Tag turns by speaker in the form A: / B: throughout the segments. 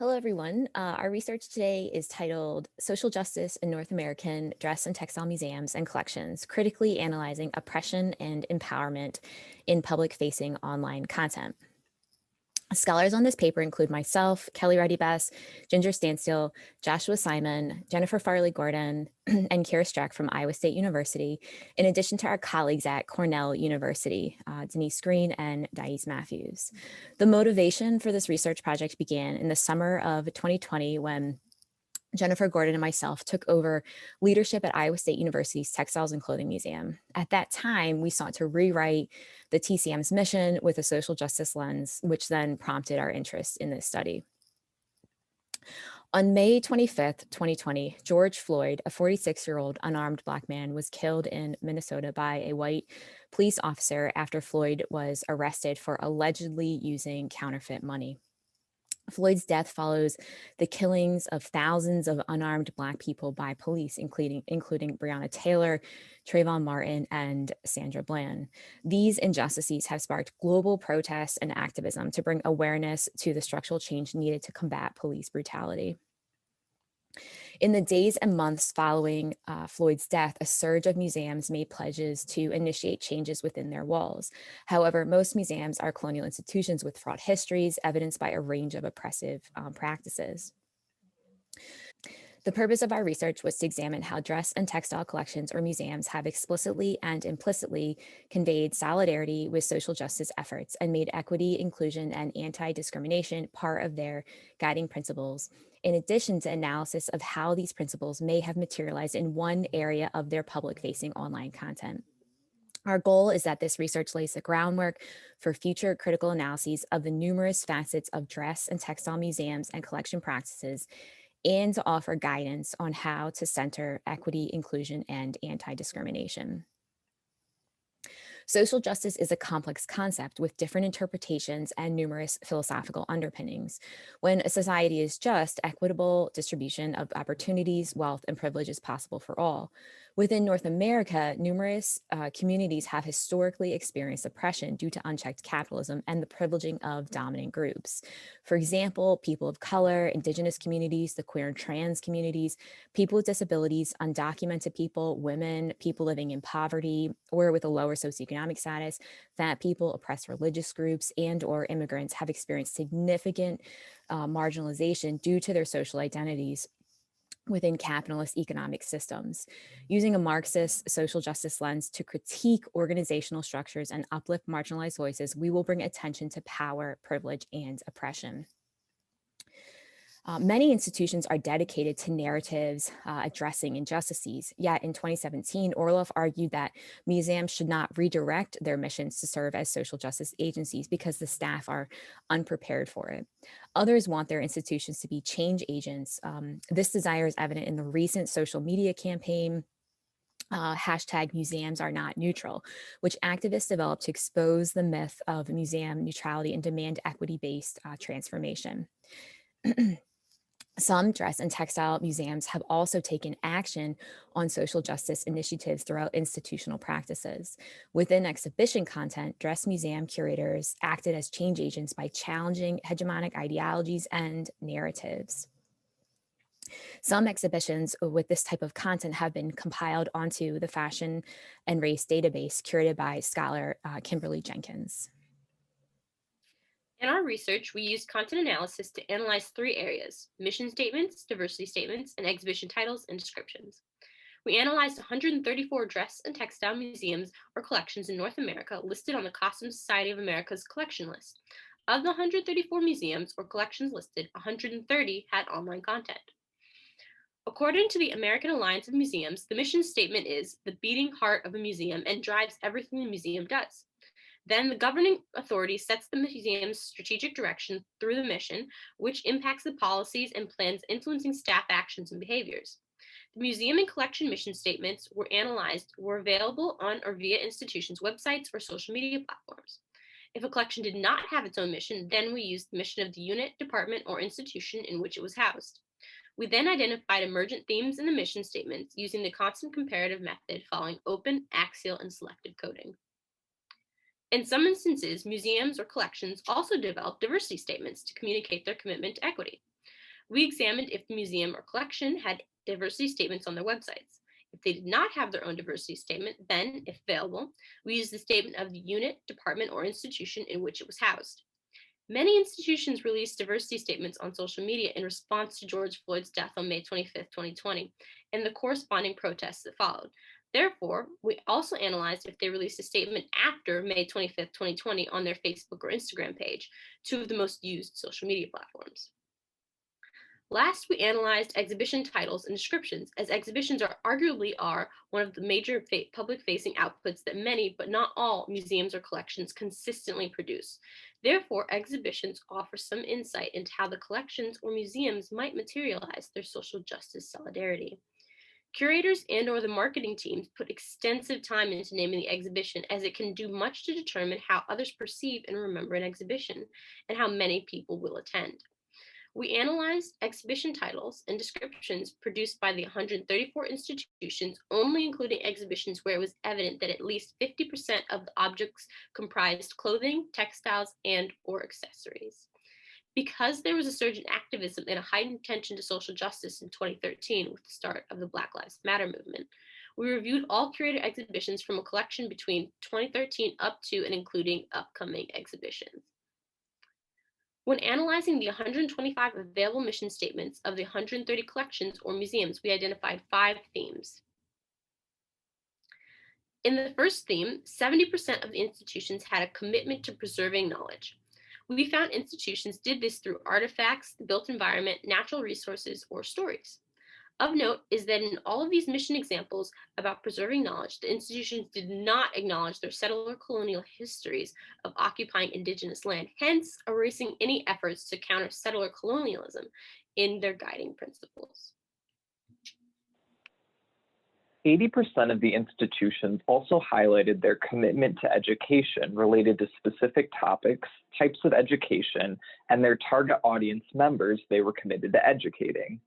A: Hello, everyone. Our research today is titled Social Justice in North American Dress and Textile Museums and Collections, Critically Analyzing Oppression and Empowerment in Public-Facing Online Content. Scholars on this paper include myself, Kelly Reddy-Best, Ginger Stanciel, Joshua Simon, Jennifer Farley Gordon, and Kyra Streck from Iowa State University, in addition to our colleagues at Cornell University, Denise Green and Dyese Matthews. The motivation for this research project began in the summer of 2020 when Jennifer Gordon and myself took over leadership at Iowa State University's Textiles and Clothing Museum. At that time, we sought to rewrite the TCM's mission with a social justice lens, which then prompted our interest in this study. On May 25th, 2020, George Floyd, a 46-year-old unarmed Black man, was killed in Minnesota by a white police officer after Floyd was arrested for allegedly using counterfeit money. Floyd's death follows the killings of thousands of unarmed Black people by police, including Breonna Taylor, Trayvon Martin, and Sandra Bland. These injustices have sparked global protests and activism to bring awareness to the structural change needed to combat police brutality. In the days and months following Floyd's death, a surge of museums made pledges to initiate changes within their walls. However, most museums are colonial institutions with fraught histories, evidenced by a range of oppressive practices. The purpose of our research was to examine how dress and textile collections or museums have explicitly and implicitly conveyed solidarity with social justice efforts and made equity, inclusion, and anti-discrimination part of their guiding principles, in addition to analysis of how these principles may have materialized in one area of their public-facing online content. Our goal is that this research lays the groundwork for future critical analyses of the numerous facets of dress and textile museums and collection practices, and to offer guidance on how to center equity, inclusion, and anti-discrimination. Social justice is a complex concept with different interpretations and numerous philosophical underpinnings. When a society is just, equitable distribution of opportunities, wealth, and privilege is possible for all. Within North America, numerous communities have historically experienced oppression due to unchecked capitalism and the privileging of dominant groups. For example, people of color, indigenous communities, the queer and trans communities, people with disabilities, undocumented people, women, people living in poverty or with a lower socioeconomic status, fat people, oppressed religious groups, and or immigrants have experienced significant marginalization due to their social identities within capitalist economic systems. Using a Marxist social justice lens to critique organizational structures and uplift marginalized voices, we will bring attention to power, privilege, and oppression. Many institutions are dedicated to narratives addressing injustices, yet in 2017, Orloff argued that museums should not redirect their missions to serve as social justice agencies because the staff are unprepared for it. Others want their institutions to be change agents. This desire is evident in the recent social media campaign, hashtag museums are not neutral, which activists developed to expose the myth of museum neutrality and demand equity-based transformation. Some dress and textile museums have also taken action on social justice initiatives throughout institutional practices. Within exhibition content, dress museum curators acted as change agents by challenging hegemonic ideologies and narratives. Some exhibitions with this type of content have been compiled onto the Fashion and Race database curated by scholar Kimberly Jenkins.
B: In our research, we used content analysis to analyze three areas: mission statements, diversity statements, and exhibition titles and descriptions. We analyzed 134 dress and textile museums or collections in North America listed on the Costume Society of America's collection list. Of the 134 museums or collections listed, 130 had online content. According to the American Alliance of Museums, the mission statement is the beating heart of a museum and drives everything the museum does. Then the governing authority sets the museum's strategic direction through the mission, which impacts the policies and plans influencing staff actions and behaviors. The museum and collection mission statements were available on or via institutions' websites or social media platforms. If a collection did not have its own mission, then we used the mission of the unit, department, or institution in which it was housed. We then identified emergent themes in the mission statements using the constant comparative method following open, axial, and selective coding. In some instances, museums or collections also develop diversity statements to communicate their commitment to equity. We examined if the museum or collection had diversity statements on their websites. If they did not have their own diversity statement, then, if available, we used the statement of the unit, department, or institution in which it was housed. Many institutions released diversity statements on social media in response to George Floyd's death on May 25, 2020, and the corresponding protests that followed. Therefore, we also analyzed if they released a statement after May 25, 2020 on their Facebook or Instagram page, two of the most used social media platforms. Last, we analyzed exhibition titles and descriptions, as exhibitions arguably one of the major public-facing outputs that many, but not all, museums or collections consistently produce. Therefore, exhibitions offer some insight into how the collections or museums might materialize their social justice solidarity. Curators and/or the marketing teams put extensive time into naming the exhibition, as it can do much to determine how others perceive and remember an exhibition and how many people will attend. We analyzed exhibition titles and descriptions produced by the 134 institutions, only including exhibitions where it was evident that at least 50% of the objects comprised clothing, textiles, and/or accessories. Because there was a surge in activism and a heightened attention to social justice in 2013 with the start of the Black Lives Matter movement, we reviewed all curated exhibitions from a collection between 2013 up to and including upcoming exhibitions. When analyzing the 125 available mission statements of the 130 collections or museums, we identified 5 themes. In the first theme, 70% of the institutions had a commitment to preserving knowledge. We found institutions did this through artifacts, the built environment, natural resources, or stories. Of note is that in all of these mission examples about preserving knowledge, the institutions did not acknowledge their settler colonial histories of occupying indigenous land, hence erasing any efforts to counter settler colonialism in their guiding principles.
C: 80% of the institutions also highlighted their commitment to education related to specific topics, types of education, and their target audience members they were committed to educating.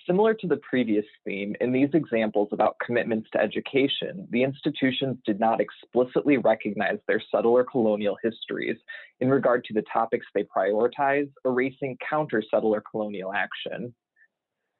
C: Similar to the previous theme, in these examples about commitments to education, the institutions did not explicitly recognize their settler colonial histories in regard to the topics they prioritize, erasing counter-settler colonial action.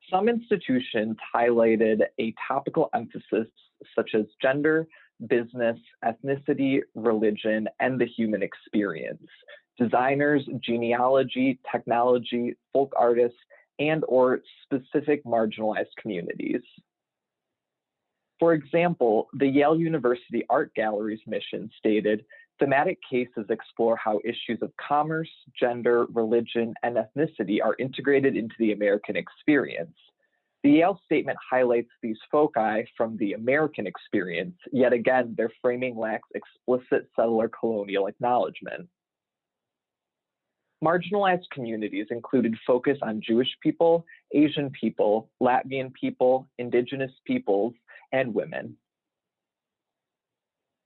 C: Some institutions highlighted a topical emphasis such as gender, business, ethnicity, religion, and the human experience, designers, genealogy, technology, folk artists, and/or specific marginalized communities. For example, the Yale University Art Gallery's mission stated, thematic cases explore how issues of commerce, gender, religion, and ethnicity are integrated into the American experience. The Yale statement highlights these foci from the American experience, yet again, their framing lacks explicit settler colonial acknowledgement. Marginalized communities included focus on Jewish people, Asian people, Latvian people, indigenous peoples, and women.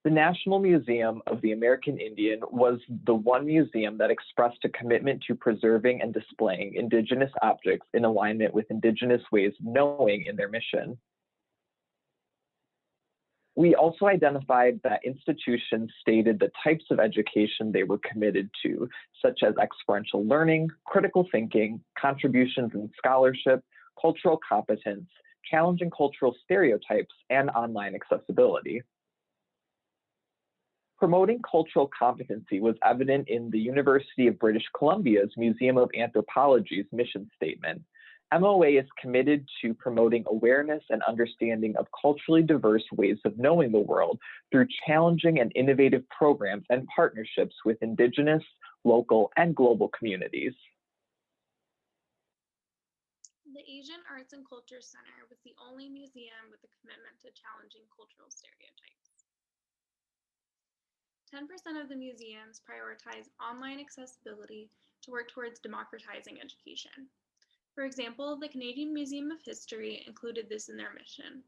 C: The National Museum of the American Indian was the one museum that expressed a commitment to preserving and displaying indigenous objects in alignment with indigenous ways of knowing in their mission. We also identified that institutions stated the types of education they were committed to, such as experiential learning, critical thinking, contributions in scholarship, cultural competence, challenging cultural stereotypes, and online accessibility. Promoting cultural competency was evident in the University of British Columbia's Museum of Anthropology's mission statement. MOA is committed to promoting awareness and understanding of culturally diverse ways of knowing the world through challenging and innovative programs and partnerships with Indigenous, local, and global communities.
D: The Asian Arts and Culture Center was the only museum with a commitment to challenging cultural stereotypes. 10% of the museums prioritize online accessibility to work towards democratizing education. For example, the Canadian Museum of History included this in their mission.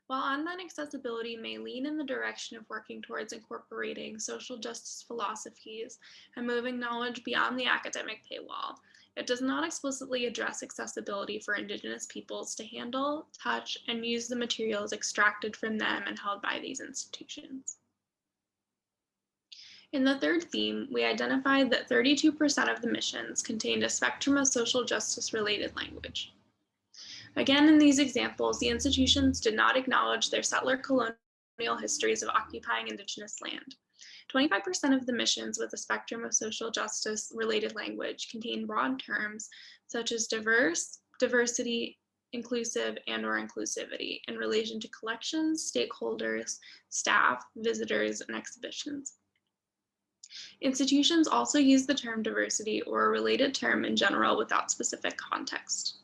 D: While online accessibility may lean in the direction of working towards incorporating social justice philosophies and moving knowledge beyond the academic paywall, it does not explicitly address accessibility for Indigenous peoples to handle, touch, and use the materials extracted from them and held by these institutions. In the third theme, we identified that 32% of the missions contained a spectrum of social justice-related language. Again, in these examples, the institutions did not acknowledge their settler colonial histories of occupying Indigenous land. 25% of the missions with a spectrum of social justice-related language contain broad terms such as diverse, diversity, inclusive, and/or inclusivity in relation to collections, stakeholders, staff, visitors, and exhibitions. Institutions also use the term diversity or a related term in general without specific context.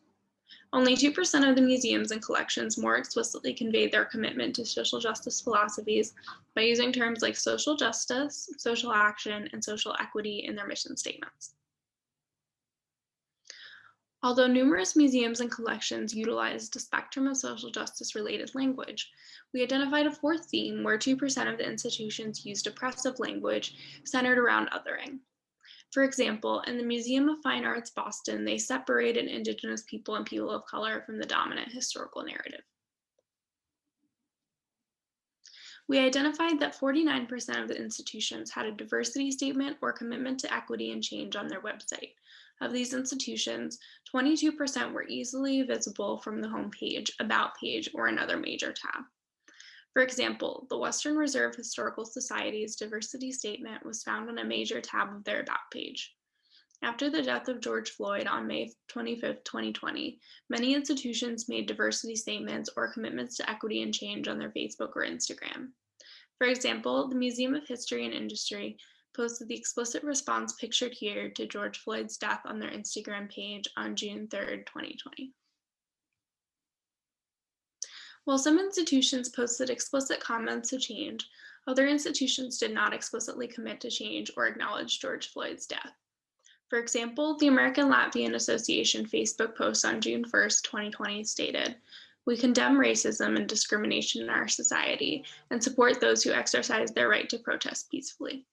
D: Only 2% of the museums and collections more explicitly conveyed their commitment to social justice philosophies by using terms like social justice, social action, and social equity in their mission statements. Although numerous museums and collections utilized a spectrum of social justice-related language, we identified a fourth theme where 2% of the institutions used oppressive language centered around othering. For example, in the Museum of Fine Arts, Boston, they separated Indigenous people and people of color from the dominant historical narrative. We identified that 49% of the institutions had a diversity statement or commitment to equity and change on their website. Of these institutions, 22% were easily visible from the homepage, About page, or another major tab. For example, the Western Reserve Historical Society's diversity statement was found on a major tab of their About page. After the death of George Floyd on May 25, 2020, many institutions made diversity statements or commitments to equity and change on their Facebook or Instagram. For example, the Museum of History and Industry posted the explicit response pictured here to George Floyd's death on their Instagram page on June 3, 2020. While some institutions posted explicit comments to change, other institutions did not explicitly commit to change or acknowledge George Floyd's death. For example, the American Latvian Association Facebook post on June 1, 2020 stated, "We condemn racism and discrimination in our society and support those who exercise their right to protest peacefully."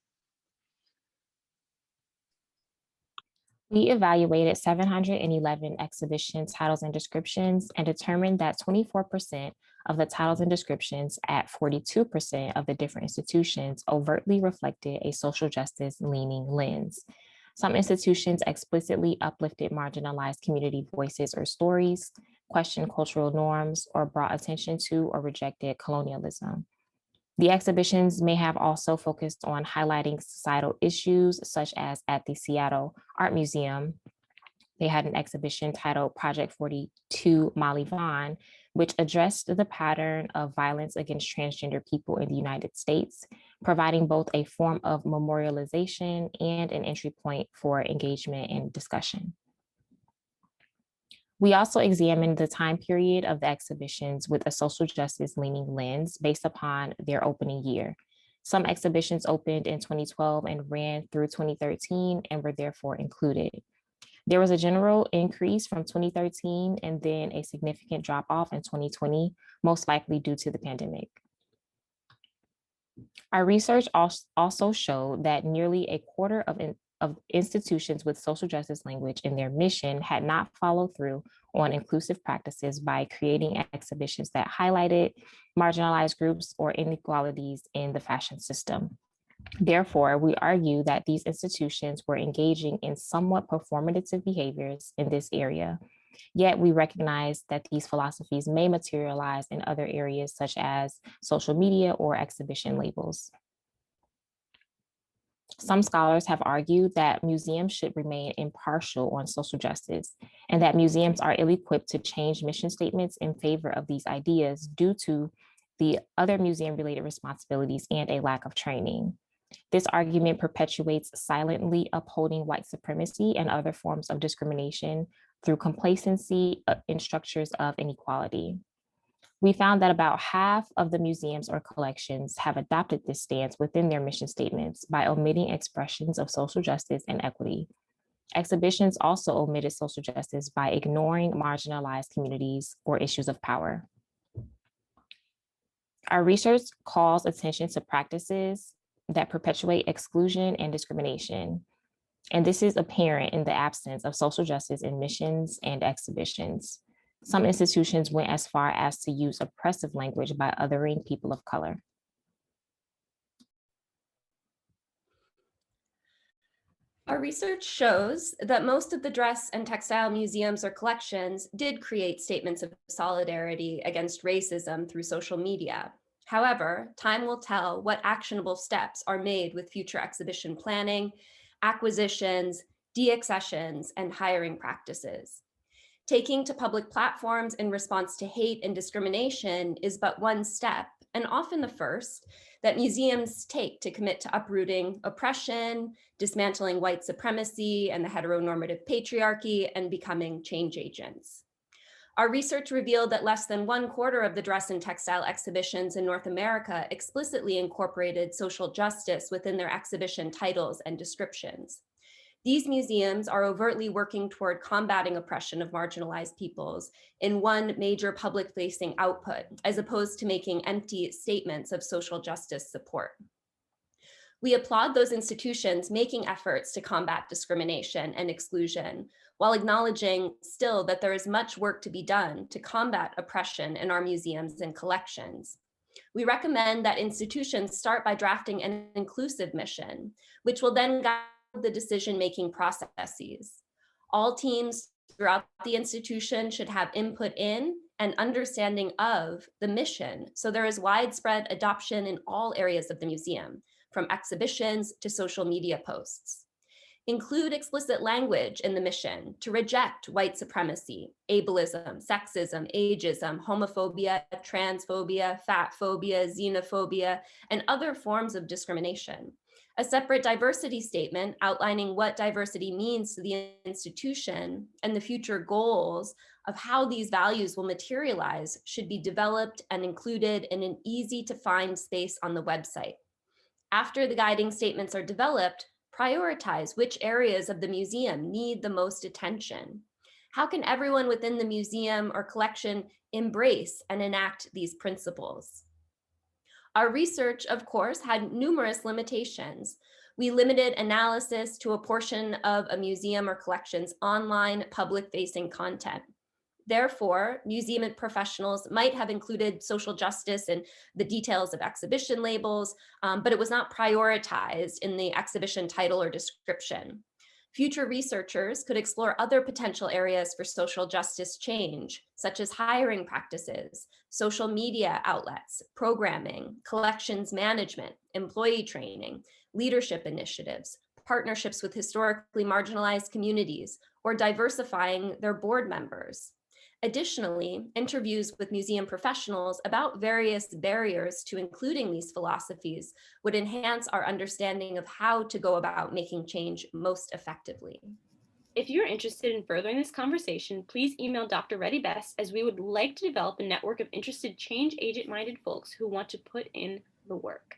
A: We evaluated 711 exhibition titles and descriptions and determined that 24% of the titles and descriptions at 42% of the different institutions overtly reflected a social justice leaning lens. Some institutions explicitly uplifted marginalized community voices or stories, questioned cultural norms, or brought attention to or rejected colonialism. The exhibitions may have also focused on highlighting societal issues, such as at the Seattle Art Museum. They had an exhibition titled Project 42 Molly Vaughn, which addressed the pattern of violence against transgender people in the United States, providing both a form of memorialization and an entry point for engagement and discussion. We also examined the time period of the exhibitions with a social justice leaning lens based upon their opening year. Some exhibitions opened in 2012 and ran through 2013 and were therefore included. There was a general increase from 2013 and then a significant drop off in 2020, most likely due to the pandemic. Our research also showed that nearly a quarter of institutions with social justice language in their mission had not followed through on inclusive practices by creating exhibitions that highlighted marginalized groups or inequalities in the fashion system. Therefore, we argue that these institutions were engaging in somewhat performative behaviors in this area. Yet we recognize that these philosophies may materialize in other areas such as social media or exhibition labels. Some scholars have argued that museums should remain impartial on social justice and that museums are ill-equipped to change mission statements in favor of these ideas due to the other museum-related responsibilities and a lack of training. This argument perpetuates silently upholding white supremacy and other forms of discrimination through complacency in structures of inequality. We found that about half of the museums or collections have adopted this stance within their mission statements by omitting expressions of social justice and equity. Exhibitions also omitted social justice by ignoring marginalized communities or issues of power. Our research calls attention to practices that perpetuate exclusion and discrimination. And this is apparent in the absence of social justice in missions and exhibitions. Some institutions went as far as to use oppressive language by othering people of color.
E: Our research shows that most of the dress and textile museums or collections did create statements of solidarity against racism through social media. However, time will tell what actionable steps are made with future exhibition planning, acquisitions, deaccessions, and hiring practices. Taking to public platforms in response to hate and discrimination is but one step, and often the first, that museums take to commit to uprooting oppression, dismantling white supremacy and the heteronormative patriarchy, and becoming change agents. Our research revealed that less than 1/4 of the dress and textile exhibitions in North America explicitly incorporated social justice within their exhibition titles and descriptions. These museums are overtly working toward combating oppression of marginalized peoples in one major public-facing output, as opposed to making empty statements of social justice support. We applaud those institutions making efforts to combat discrimination and exclusion, while acknowledging still that there is much work to be done to combat oppression in our museums and collections. We recommend that institutions start by drafting an inclusive mission, which will then guide the decision-making processes. All teams throughout the institution should have input in and understanding of the mission, so there is widespread adoption in all areas of the museum, from exhibitions to social media posts. Include explicit language in the mission to reject white supremacy, ableism, sexism, ageism, homophobia, transphobia, fat phobia, xenophobia, and other forms of discrimination. A separate diversity statement outlining what diversity means to the institution and the future goals of how these values will materialize should be developed and included in an easy to find space on the website. After the guiding statements are developed, prioritize which areas of the museum need the most attention. How can everyone within the museum or collection embrace and enact these principles? Our research, of course, had numerous limitations. We limited analysis to a portion of a museum or collection's online public-facing content. Therefore, museum professionals might have included social justice in the details of exhibition labels, but it was not prioritized in the exhibition title or description. Future researchers could explore other potential areas for social justice change, such as hiring practices, social media outlets, programming, collections management, employee training, leadership initiatives, partnerships with historically marginalized communities, or diversifying their board members. Additionally, interviews with museum professionals about various barriers to including these philosophies would enhance our understanding of how to go about making change most effectively.
B: If you're interested in furthering this conversation, please email Dr. Reddy-Best, as we would like to develop a network of interested change agent-minded folks who want to put in the work.